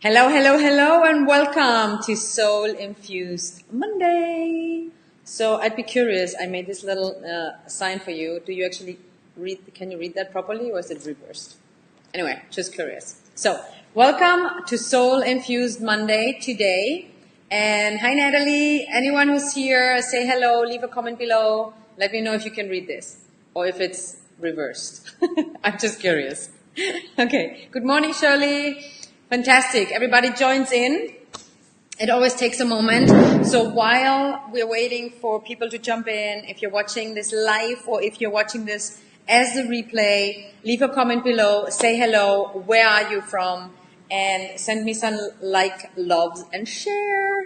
Hello, hello, hello, and welcome to Soul Infused Monday. So I'd be curious, I made this little sign for you. Do you actually read, can you read that properly or is it reversed? Anyway, just curious. So welcome to Soul Infused Monday today. And hi Natalie, anyone who's here, say hello, leave a comment below. Let me know if you can read this or if it's reversed. I'm just curious. Okay, good morning Shirley. Fantastic. Everybody joins in. It always takes a moment. So while we're waiting for people to jump in, if you're watching this live or if you're watching this as the replay, leave a comment below, say hello, where are you from, and send me some like, loves, and share.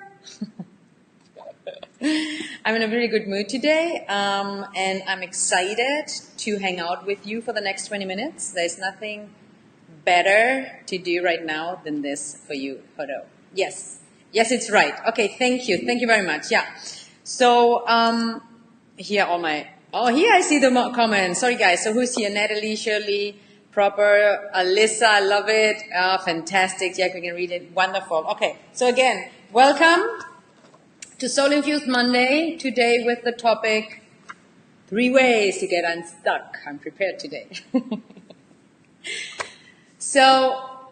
I'm in a very good mood today, and I'm excited to hang out with you for the next 20 minutes. There's nothing better to do right now than this for you, Hodo. Yes, it's right. Okay, thank you very much. Yeah. So here all my here I see the comments. Sorry guys. So who's here? Natalie, Shirley, Proper, Alyssa. I love it. Fantastic. Yeah, we can read it. Wonderful. Okay. So again, welcome to Soul Infused Monday. Today with the topic 3 ways to get unstuck. I'm prepared today. So,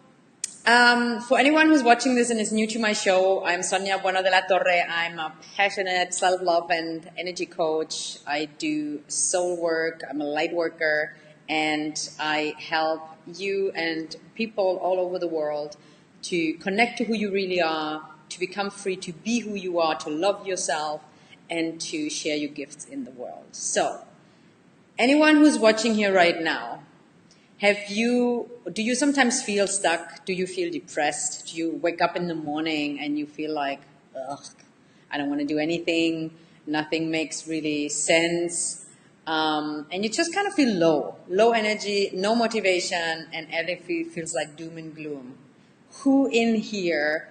for anyone who's watching this and is new to my show, I'm Sonia de la Torre. I'm a passionate self-love and energy coach. I do soul work. I'm a light worker, and I help you and people all over the world to connect to who you really are, to become free, to be who you are, to love yourself, and to share your gifts in the world. So, anyone who's watching here right now, do you sometimes feel stuck? Do you feel depressed? Do you wake up in the morning and you feel like, ugh, I don't want to do anything, nothing makes really sense, and you just kind of feel low energy, no motivation, and everything feels like doom and gloom? Who in here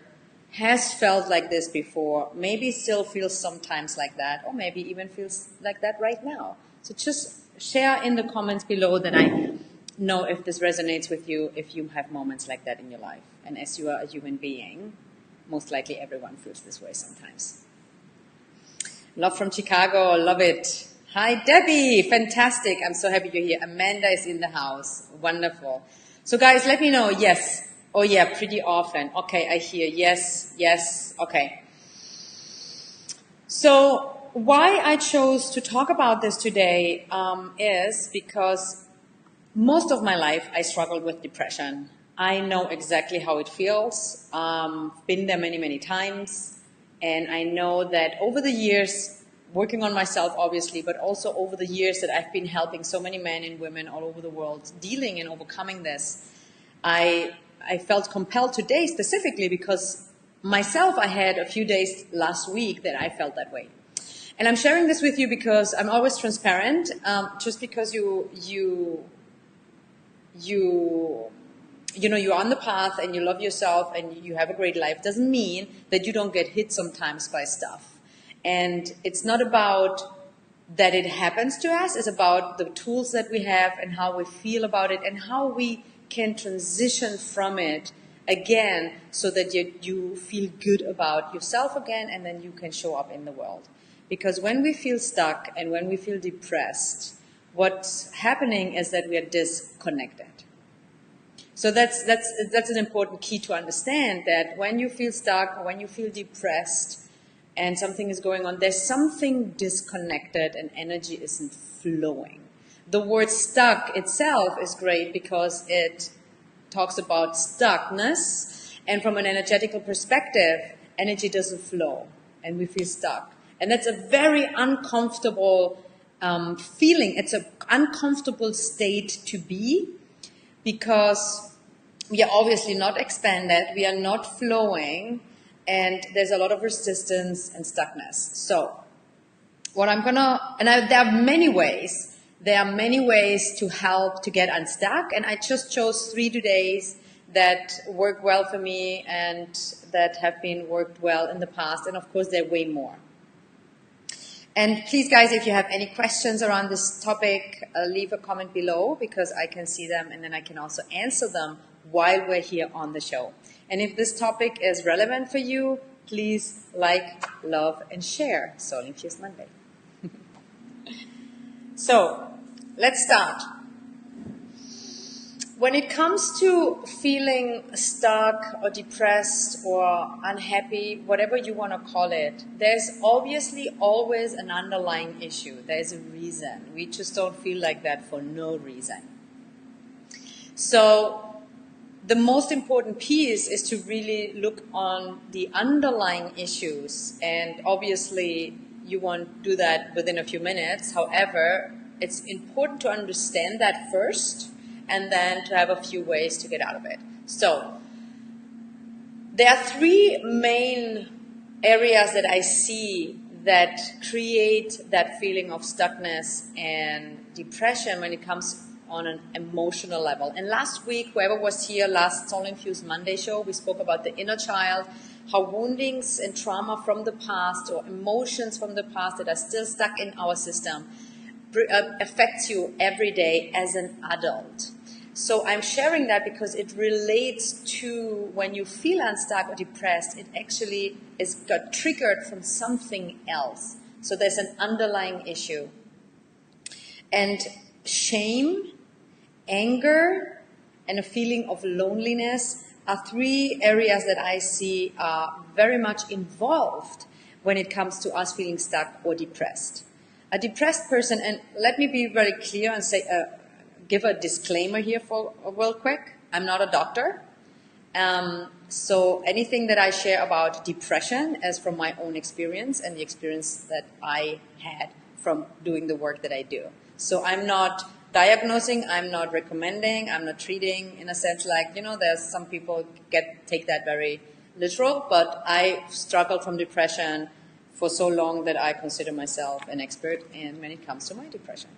has felt like this before, maybe still feels sometimes like that, or maybe even feels like that right now? So just share in the comments below that I know if this resonates with you, if you have moments like that in your life. And as you are a human being, most likely everyone feels this way sometimes. Love from Chicago, love it. Hi Debbie, fantastic. I'm so happy you're here. Amanda is in the house, wonderful. So guys, let me know, yes. Oh yeah, pretty often. Okay, I hear yes, okay. So why I chose to talk about this today is because most of my life, I struggled with depression. I know exactly how it feels. Been there many, many times. And I know that over the years, working on myself, obviously, but also over the years that I've been helping so many men and women all over the world dealing and overcoming this, I felt compelled today specifically because myself, I had a few days last week that I felt that way. And I'm sharing this with you because I'm always transparent. Just because you're on the path and you love yourself and you have a great life doesn't mean that you don't get hit sometimes by stuff. And it's not about that it happens to us, it's about the tools that we have and how we feel about it and how we can transition from it again so that you feel good about yourself again, and then you can show up in the world. Because when we feel stuck and when we feel depressed, what's happening is that we are disconnected. So that's an important key to understand, that when you feel stuck or when you feel depressed and something is going on, there's something disconnected and energy isn't flowing. The word stuck itself is great because it talks about stuckness, and from an energetical perspective, energy doesn't flow and we feel stuck. And that's a very uncomfortable feeling. It's an uncomfortable state to be because we are obviously not expanded, we are not flowing, and there's a lot of resistance and stuckness. So what there are many ways. There are many ways to help to get unstuck, and I just chose 3 today that work well for me and that have been worked well in the past, and of course there are way more. And please, guys, if you have any questions around this topic, leave a comment below because I can see them and then I can also answer them while we're here on the show. And if this topic is relevant for you, please like, love, and share Soul Infused Monday. So, let's start. When it comes to feeling stuck or depressed or unhappy, whatever you want to call it, there's obviously always an underlying issue. There's a reason. We just don't feel like that for no reason. So the most important piece is to really look on the underlying issues. And obviously you won't do that within a few minutes. However, it's important to understand that first, and then to have a few ways to get out of it. So, there are three main areas that I see that create that feeling of stuckness and depression when it comes on an emotional level. And last week, whoever was here, last Soul Infused Monday show, we spoke about the inner child, how woundings and trauma from the past or emotions from the past that are still stuck in our system affects you every day as an adult. So I'm sharing that because it relates to when you feel unstuck or depressed, it actually got triggered from something else. So there's an underlying issue. And shame, anger, and a feeling of loneliness are three areas that I see are very much involved when it comes to us feeling stuck or depressed. A depressed person, and let me be very clear and say, give a disclaimer here for real quick. I'm not a doctor. So anything that I share about depression is from my own experience and the experience that I had from doing the work that I do. So I'm not diagnosing, I'm not recommending, I'm not treating in a sense like, there's some people take that very literal, but I struggled from depression for so long that I consider myself an expert when it comes to my depression.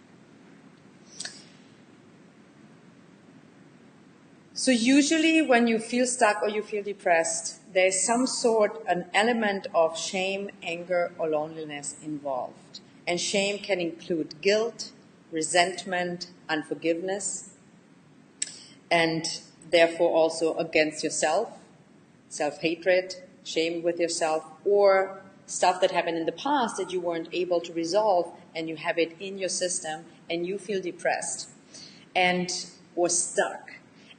So usually when you feel stuck or you feel depressed, there's some sort, an element of shame, anger, or loneliness involved. And shame can include guilt, resentment, unforgiveness, and therefore also against yourself, self-hatred, shame with yourself, or stuff that happened in the past that you weren't able to resolve and you have it in your system and you feel depressed or stuck.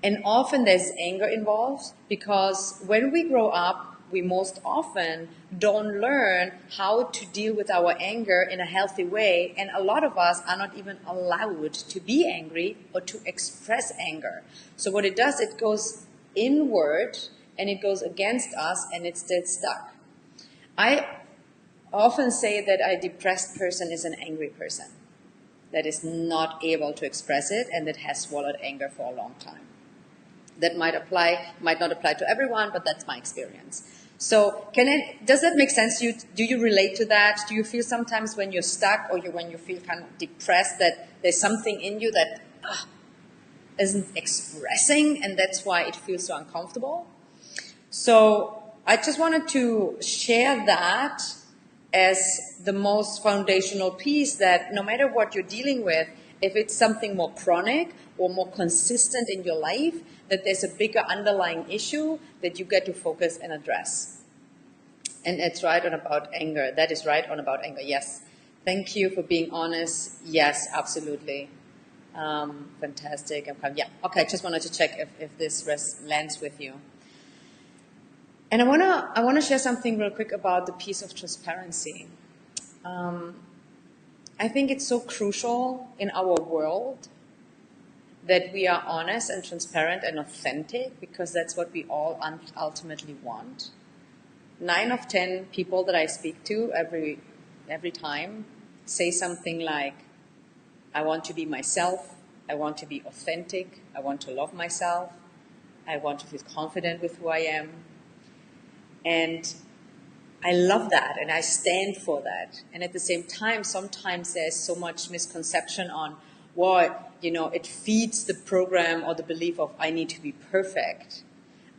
And often there's anger involved because when we grow up, we most often don't learn how to deal with our anger in a healthy way. And a lot of us are not even allowed to be angry or to express anger. So what it does, it goes inward and it goes against us and it's dead stuck. I often say that a depressed person is an angry person that is not able to express it and that has swallowed anger for a long time. That might not apply to everyone, but that's my experience. So does that make sense to you? Do you relate to that? Do you feel sometimes when you're stuck or when you feel kind of depressed that there's something in you that isn't expressing and that's why it feels so uncomfortable? So I just wanted to share that as the most foundational piece that no matter what you're dealing with, if it's something more chronic or more consistent in your life, that there's a bigger underlying issue that you get to focus and address. And it's right on about anger. That is right on about anger, yes. Thank you for being honest. Yes, absolutely. Fantastic. Yeah, okay, just wanted to check if this lands with you. And I wanna share something real quick about the piece of transparency. I think it's so crucial in our world that we are honest and transparent and authentic because that's what we all ultimately want. 9 of 10 people that I speak to every time say something like, I want to be myself, I want to be authentic, I want to love myself, I want to feel confident with who I am. And I love that and I stand for that. And at the same time, sometimes there's so much misconception on what, it feeds the program or the belief of I need to be perfect.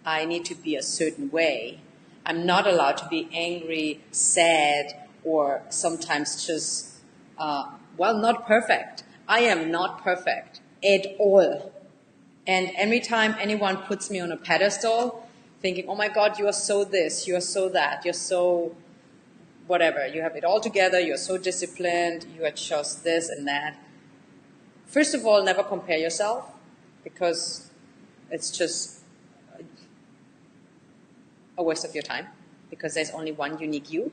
I need to be a certain way. I'm not allowed to be angry, sad, or sometimes just, not perfect. I am not perfect at all. And every time anyone puts me on a pedestal, thinking, oh my God, you are so this, you are so that, you're so whatever, you have it all together, you're so disciplined, you are just this and that. First of all, never compare yourself, because it's just a waste of your time, because there's only one unique you.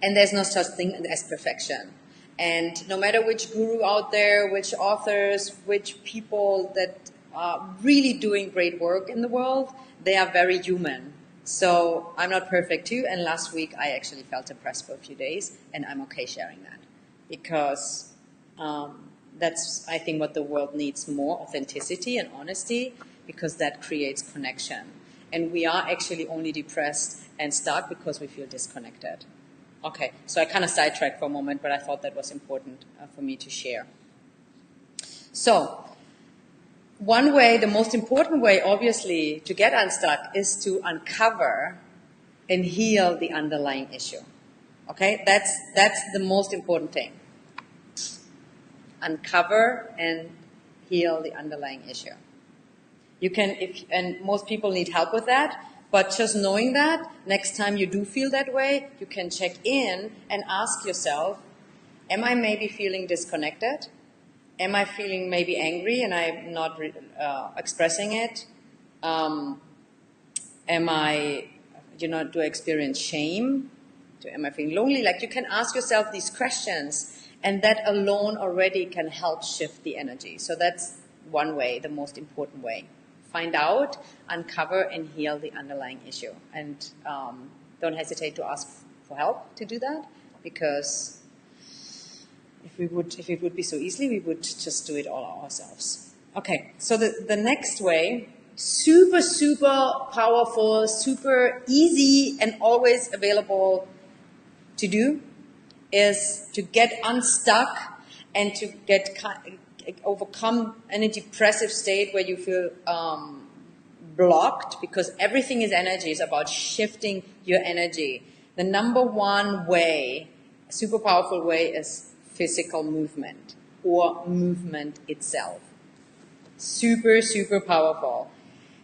And there's no such thing as perfection. And no matter which guru out there, which authors, which people that are really doing great work in the world, they are very human. So I'm not perfect too. And last week I actually felt depressed for a few days, and I'm okay sharing that, because that's, I think, what the world needs more: authenticity and honesty, because that creates connection. And we are actually only depressed and stuck because we feel disconnected. Okay, so I kind of sidetracked for a moment, but I thought that was important for me to share. So, one way, the most important way, obviously, to get unstuck is to uncover and heal the underlying issue. Okay, that's the most important thing. Uncover and heal the underlying issue. You can, and most people need help with that. But just knowing that, next time you do feel that way, you can check in and ask yourself, am I maybe feeling disconnected? Am I feeling maybe angry and I'm not expressing it? Am I, do I experience shame? Am I feeling lonely? Like, you can ask yourself these questions, and that alone already can help shift the energy. So that's one way, the most important way. Find out, uncover, and heal the underlying issue. And don't hesitate to ask for help to do that, because if it would be so easily, we would just do it all ourselves. Okay, so the next way, super, super powerful, super easy, and always available to do, is to get unstuck and to overcome any depressive state where you feel blocked, because everything is energy. It's about shifting your energy. The number one way, a super powerful way, is physical movement, or movement itself. Super, super powerful.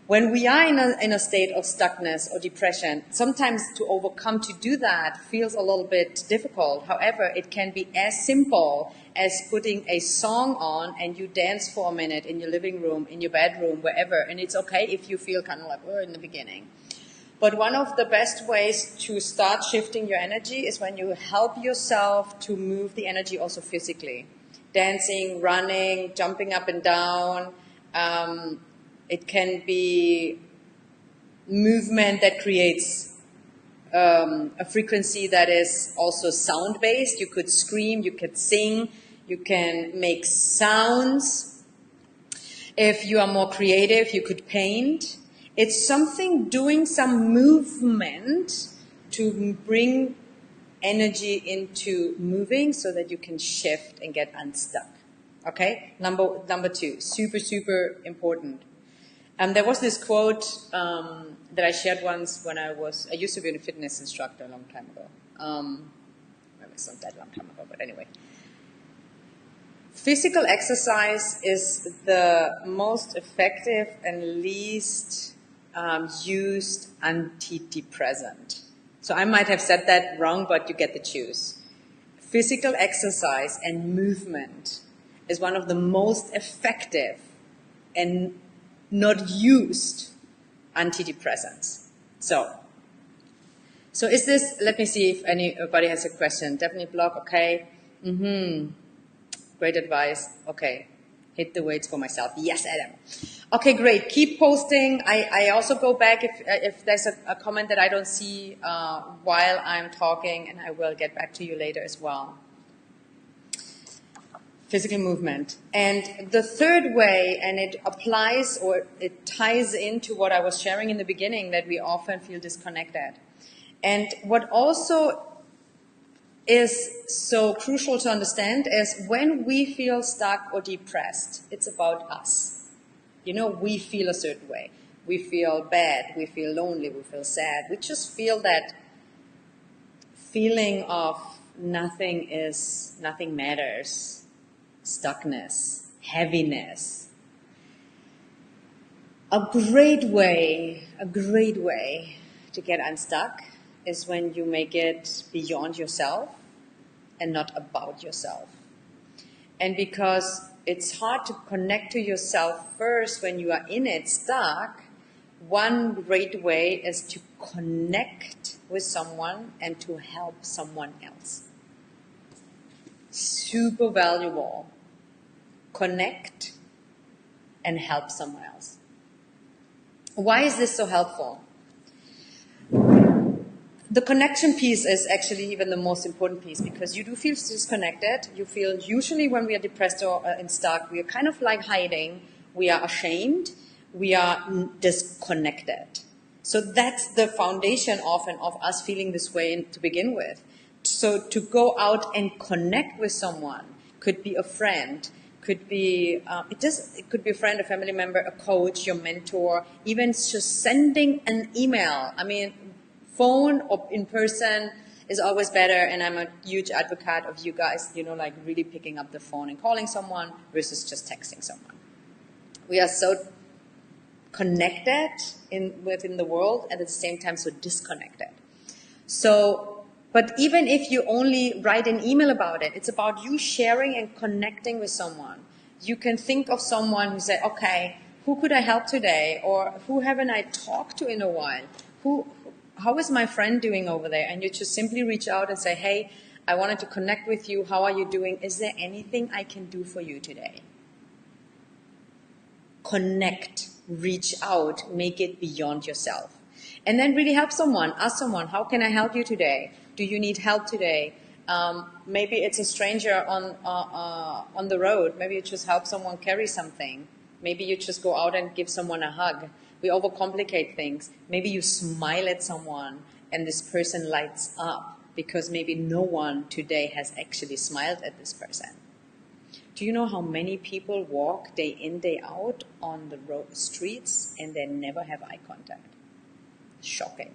When we are in a state of stuckness or depression, sometimes to overcome, to do that, feels a little bit difficult. However, it can be as simple as putting a song on and you dance for a minute in your living room, in your bedroom, wherever. And it's okay if you feel kind of like, in the beginning. But one of the best ways to start shifting your energy is when you help yourself to move the energy also physically. Dancing, running, jumping up and down. It can be movement that creates a frequency that is also sound-based. You could scream, you could sing, you can make sounds. If you are more creative, you could paint. It's something, doing some movement to bring energy into moving so that you can shift and get unstuck. Okay? Number two, super, super important. There was this quote that I shared once when I used to be a fitness instructor a long time ago. Maybe it's not that long time ago, but anyway. Physical exercise is the most effective and least used antidepressant. So I might have said that wrong, but you get the juice. Physical exercise and movement is one of the most effective and not used antidepressants. So is this, let me see if anybody has a question. Definitely blog, okay. Great advice. Okay. Hit the weights for myself. Yes, Adam. Okay, great. Keep posting. I also go back if there's a comment that I don't see while I'm talking, and I will get back to you later as well. Physical movement. And the third way, and it applies or it ties into what I was sharing in the beginning, that we often feel disconnected. And what also is so crucial to understand is when we feel stuck or depressed, it's about us. We feel a certain way. We feel bad, we feel lonely, we feel sad. We just feel that feeling of nothing matters, stuckness, heaviness. A great way to get unstuck is when you make it beyond yourself and not about yourself. And because it's hard to connect to yourself first when you are in it stuck, one great way is to connect with someone and to help someone else. Super valuable. Connect and help someone else. Why is this so helpful? The connection piece is actually even the most important piece, because you do feel disconnected. You feel, usually when we are depressed or stuck, we are kind of like hiding. We are ashamed. We are disconnected. So that's the foundation often of us feeling this way to begin with. So to go out and connect with someone, could be a friend, could be it could be a friend, a family member, a coach, your mentor, even just sending an email. I mean, phone or in person is always better, and I'm a huge advocate of you guys, like really picking up the phone and calling someone versus just texting someone. We are so connected within the world, and at the same time so disconnected. But even if you only write an email about it, it's about you sharing and connecting with someone. You can think of someone who say, okay, who could I help today? Or who haven't I talked to in a while? How is my friend doing over there? And you just simply reach out and say, hey, I wanted to connect with you. How are you doing? Is there anything I can do for you today? Connect, reach out, make it beyond yourself. And then really help someone. Ask someone, how can I help you today? Do you need help today? Maybe it's a stranger on the road. Maybe you just help someone carry something. Maybe you just go out and give someone a hug. We overcomplicate things. Maybe you smile at someone and this person lights up because maybe no one today has actually smiled at this person. Do you know how many people walk day in, day out on the streets and they never have eye contact? Shocking.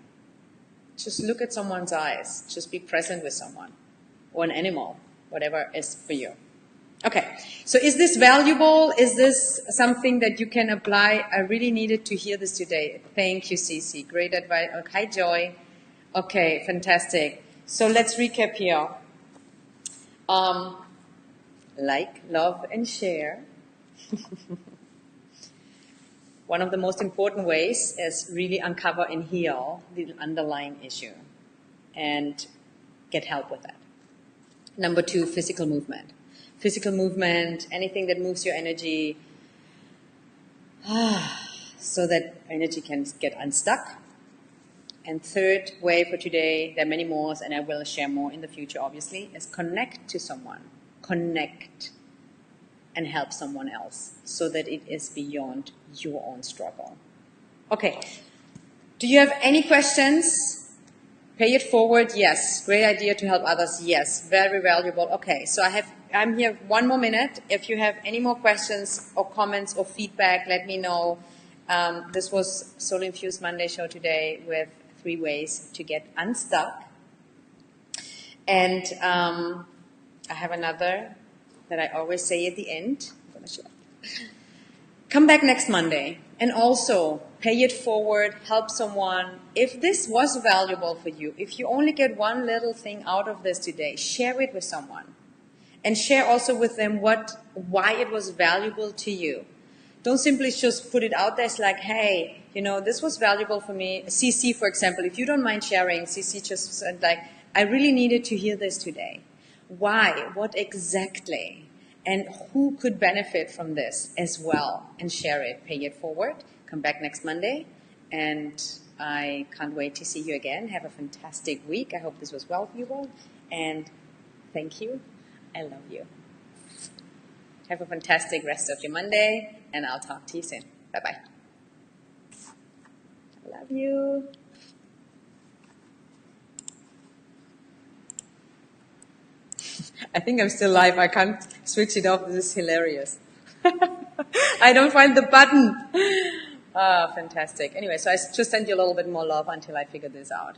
Just look at someone's eyes. Just be present with someone or an animal, whatever is for you. Okay, so is this valuable? Is this something that you can apply? I really needed to hear this today. Thank you, Cece. Great advice. Okay, hi, Joy. Okay, fantastic. So let's recap here. Like, love, and share. One of the most important ways is really uncover and heal the underlying issue and get help with that. Number 2, physical movement. Physical movement, anything that moves your energy so that energy can get unstuck. And third way for today, there are many more, and I will share more in the future, obviously, is connect to someone. Connect and help someone else so that it is beyond your own struggle. Okay, do you have any questions? Pay it forward, yes. Great idea to help others, yes. Very valuable. Okay, so I'm here 1 more minute. If you have any more questions or comments or feedback, let me know. This was Soul Infused Monday show today with 3 ways to get unstuck. And I have another that I always say at the end. I'm going to show. Come back next Monday and also pay it forward, help someone. If this was valuable for you, if you only get one little thing out of this today, share it with someone. And share also with them why it was valuable to you. Don't simply just put it out there. It's like, hey, this was valuable for me. CC, for example, if you don't mind sharing, CC just said like, I really needed to hear this today. Why? What exactly? And who could benefit from this as well? And share it. Pay it forward. Come back next Monday. And I can't wait to see you again. Have a fantastic week. I hope this was valuable. And thank you. I love you. Have a fantastic rest of your Monday. And I'll talk to you soon. Bye-bye. I love you. I think I'm still live. I can't switch it off. This is hilarious. I don't find the button. Fantastic. Anyway, so I just sent you a little bit more love until I figure this out.